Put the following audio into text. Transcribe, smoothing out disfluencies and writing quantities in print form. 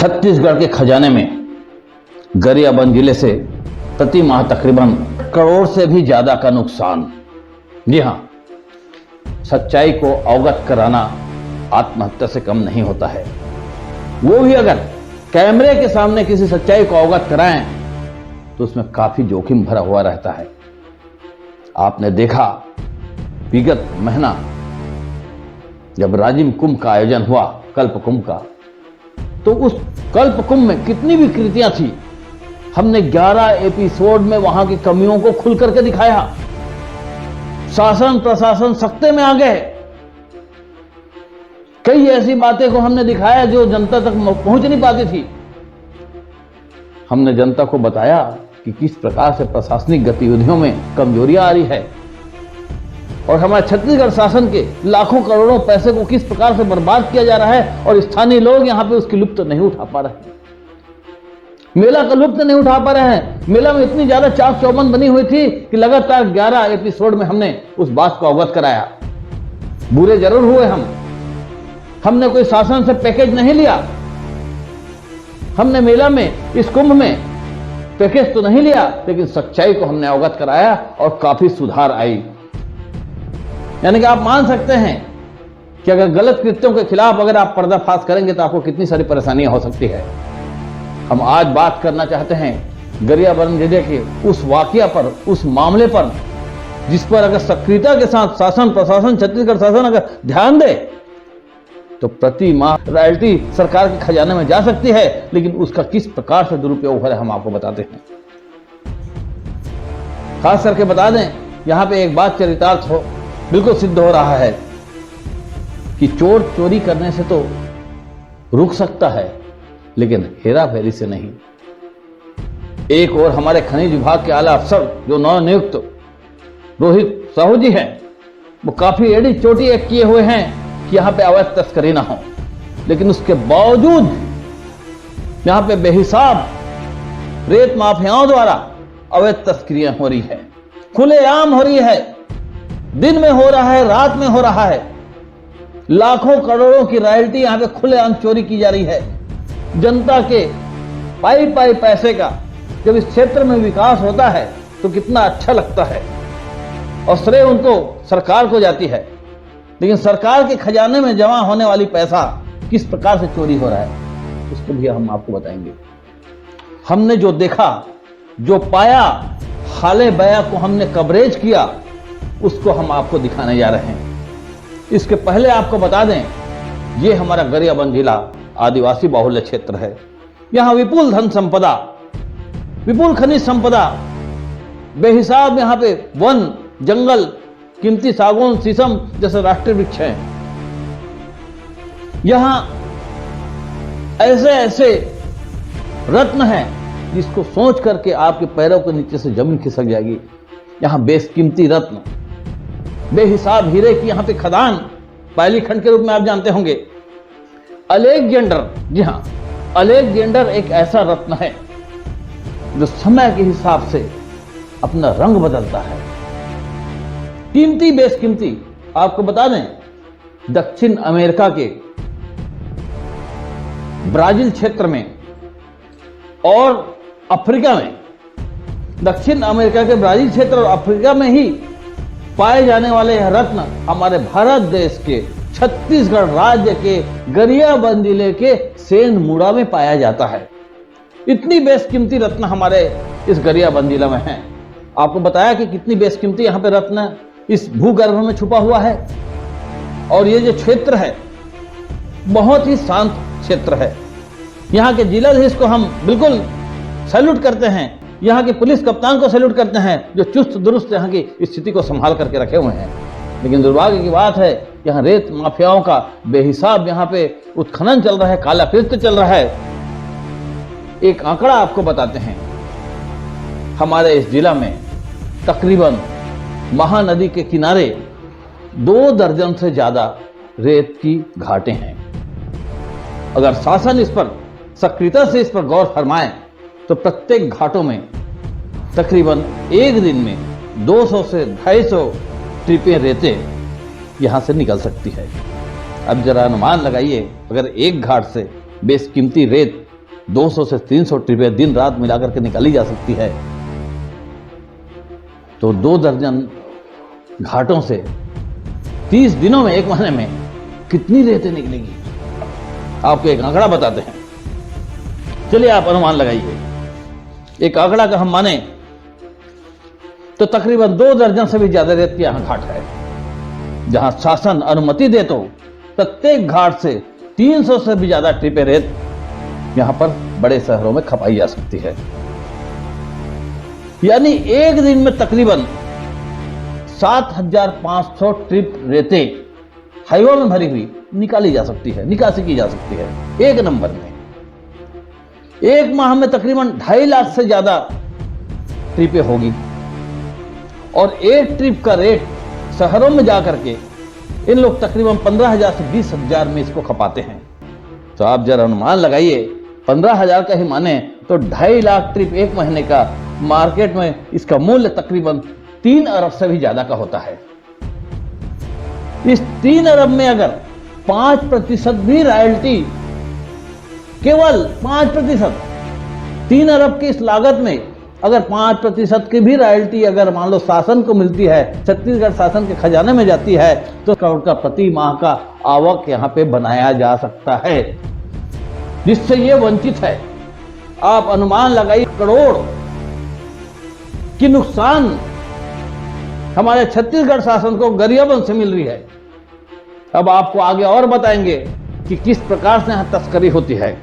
छत्तीसगढ़ के खजाने में गरियाबंद जिले से प्रति माह तकरीबन करोड़ से भी ज्यादा का नुकसान। जी हां, सच्चाई को अवगत कराना आत्महत्या से कम नहीं होता है। वो भी अगर कैमरे के सामने किसी सच्चाई को अवगत कराएं तो उसमें काफी जोखिम भरा हुआ रहता है। आपने देखा विगत महीना जब राजिम कुंभ का आयोजन हुआ, कल्प कुंभ का, तो उस कल्प कुंभ में कितनी विकृतियां थी। हमने 11 एपिसोड में वहां की कमियों को खुल करके दिखाया। शासन प्रशासन सख्ते में आ गए। कई ऐसी बातें को हमने दिखाया जो जनता तक पहुंच नहीं पाती थी। हमने जनता को बताया कि किस प्रकार से प्रशासनिक गतिविधियों में कमजोरियां आ रही है और हमारे छत्तीसगढ़ शासन के लाखों करोड़ों पैसे को किस प्रकार से बर्बाद किया जा रहा है और स्थानीय लोग यहां पे उसकी लुत्फ नहीं उठा पा रहे हैं। मेला का लुत्फ नहीं उठा पा रहे हैं। मेला में इतनी ज्यादा चाक चौबंद बनी हुई थी कि लगातार 11 एपिसोड में हमने उस बात को अवगत कराया। बुरे जरूर हुए हमने कोई शासन से पैकेज नहीं लिया। हमने मेला में, इस कुंभ में पैकेज तो नहीं लिया, लेकिन सच्चाई को हमने अवगत कराया और काफी सुधार आई। यानी कि आप मान सकते हैं कि अगर गलत कृत्यों के खिलाफ अगर आप पर्दाफाश करेंगे तो आपको कितनी सारी परेशानियां हो सकती है। हम आज बात करना चाहते हैं गरियाबंद जिले के उस वाकया पर, उस मामले पर, जिस पर अगर सक्रियता के साथ शासन प्रशासन, छत्तीसगढ़ शासन अगर ध्यान दे तो प्रति माह रॉयल्टी सरकार के खजाने में जा सकती है। लेकिन उसका किस प्रकार से दुरुपयोग हो रहा है हम आपको बताते हैं। खास करके बता दें, यहां पे एक बात चरितार्थ हो बिल्कुल सिद्ध हो रहा है कि चोर चोरी करने से तो रुक सकता है, लेकिन हेरा फेरी से नहीं। एक और हमारे खनिज विभाग के आला अफसर जो नवनियुक्त रोहित साहू जी हैं, वो काफी एड़ी चोटी एक किए हुए हैं कि यहां पे अवैध तस्करी ना हो, लेकिन उसके बावजूद यहां पे बेहिसाब रेत माफियाओं द्वारा अवैध तस्करियां हो रही है, खुलेआम हो रही है, दिन में हो रहा है, रात में हो रहा है। लाखों करोड़ों की रॉयल्टी यहां पे खुलेआम चोरी की जा रही है। जनता के पाई पाई पैसे का जब इस क्षेत्र में विकास होता है तो कितना अच्छा लगता है और श्रेय उनको सरकार को जाती है। लेकिन सरकार के खजाने में जमा होने वाली पैसा किस प्रकार से चोरी हो रहा है उसको भी हम आपको बताएंगे। हमने जो देखा, जो पाया, हाले बया को हमने कवरेज किया, उसको हम आपको दिखाने जा रहे हैं। इसके पहले आपको बता दें, ये हमारा गरियाबंद जिला आदिवासी बाहुल्य क्षेत्र है। यहां विपुल धन संपदा, विपुल खनिज संपदा, बेहिसाब यहां पे वन, जंगल, कीमती सागौन, शीशम जैसे राष्ट्रीय वृक्ष हैं। यहां ऐसे ऐसे रत्न हैं जिसको सोच करके आपके पैरों के नीचे से जमीन खिसक जाएगी। यहां बेशकीमती रत्न, बेहिसाब हीरे की यहां पे खदान, पायली खंड के रूप में आप जानते होंगे। अलेक्जेंडर, जी हां, अलेक्जेंडर एक ऐसा रत्न है जो समय के हिसाब से अपना रंग बदलता है। कीमती बेशकीमती आपको बता दें, दक्षिण अमेरिका के ब्राजील क्षेत्र में और अफ्रीका में, दक्षिण अमेरिका के ब्राजील क्षेत्र और अफ्रीका में ही पाए जाने वाले यह रत्न हमारे भारत देश के छत्तीसगढ़ राज्य के गरियाबंद जिले के सेंधमुड़ा में पाया जाता है। इतनी बेशकीमती रत्न हमारे इस गरियाबंद जिला में है। आपको बताया कि कितनी बेशकीमती यहाँ पे रत्न इस भूगर्भ में छुपा हुआ है। और ये जो क्षेत्र है बहुत ही शांत क्षेत्र है। यहाँ के जिलाधीश को हम बिल्कुल सैल्यूट करते हैं, यहाँ के पुलिस कप्तान को सैल्यूट करते हैं जो चुस्त दुरुस्त यहाँ की स्थिति को संभाल करके रखे हुए हैं। लेकिन दुर्भाग्य की बात है, यहाँ रेत माफियाओं का बेहिसाब यहाँ पे उत्खनन चल रहा है, काला कृत्य चल रहा है। एक आंकड़ा आपको बताते हैं, हमारे इस जिला में तकरीबन महानदी के किनारे 2 दर्जन से ज्यादा रेत की घाटें हैं। अगर शासन इस पर सक्रियता से इस पर गौर फरमाए तो प्रत्येक घाटों में तकरीबन एक दिन में 200 से 250 ट्रिपें रेतें यहां से निकल सकती है। अब जरा अनुमान लगाइए, अगर एक घाट से बेशकीमती रेत 200 से 300 ट्रिपें दिन रात मिलाकर के निकाली जा सकती है, तो 2 दर्जन घाटों से 30 दिनों में, 1 महीने में कितनी रेतें निकलेगी? आपको एक आंकड़ा बताते हैं। चलिए आप अनुमान लगाइए। एक आंकड़ा का हम माने तो तकरीबन 2 दर्जन से भी ज्यादा रेत के यहां घाट है, जहां शासन अनुमति दे तो प्रत्येक घाट से 300 से भी ज्यादा ट्रिपें रेत यहां पर बड़े शहरों में खपाई जा सकती है। यानी एक दिन में तकरीबन 7500 ट्रिप रेतें हाईवे में भरी हुई निकाली जा सकती है, निकासी की जा सकती है एक नंबर में। एक माह में तकरीबन 2.5 लाख से ज्यादा ट्रिपें होगी, और एक ट्रिप का रेट शहरों में जाकर के इन लोग तकरीबन 15,000 से 20,000 में इसको खपाते हैं। तो आप जरा अनुमान लगाइए, 15,000 का ही माने तो 2.5 लाख ट्रिप एक महीने का, मार्केट में इसका मूल्य तकरीबन 3 अरब से भी ज्यादा का होता है। इस 3 अरब में अगर 5% भी रॉयल्टी, केवल 5%, 3 अरब की इस लागत में अगर 5% की भी रॉयल्टी अगर मान लो शासन को मिलती है, छत्तीसगढ़ शासन के खजाने में जाती है, तो करोड़ का प्रति माह का आवक यहां पे बनाया जा सकता है, जिससे ये वंचित है। आप अनुमान लगाइए करोड़ की नुकसान हमारे छत्तीसगढ़ शासन को गरियाबंद से मिल रही है। अब आपको आगे और बताएंगे कि किस प्रकार से यहां तस्करी होती है।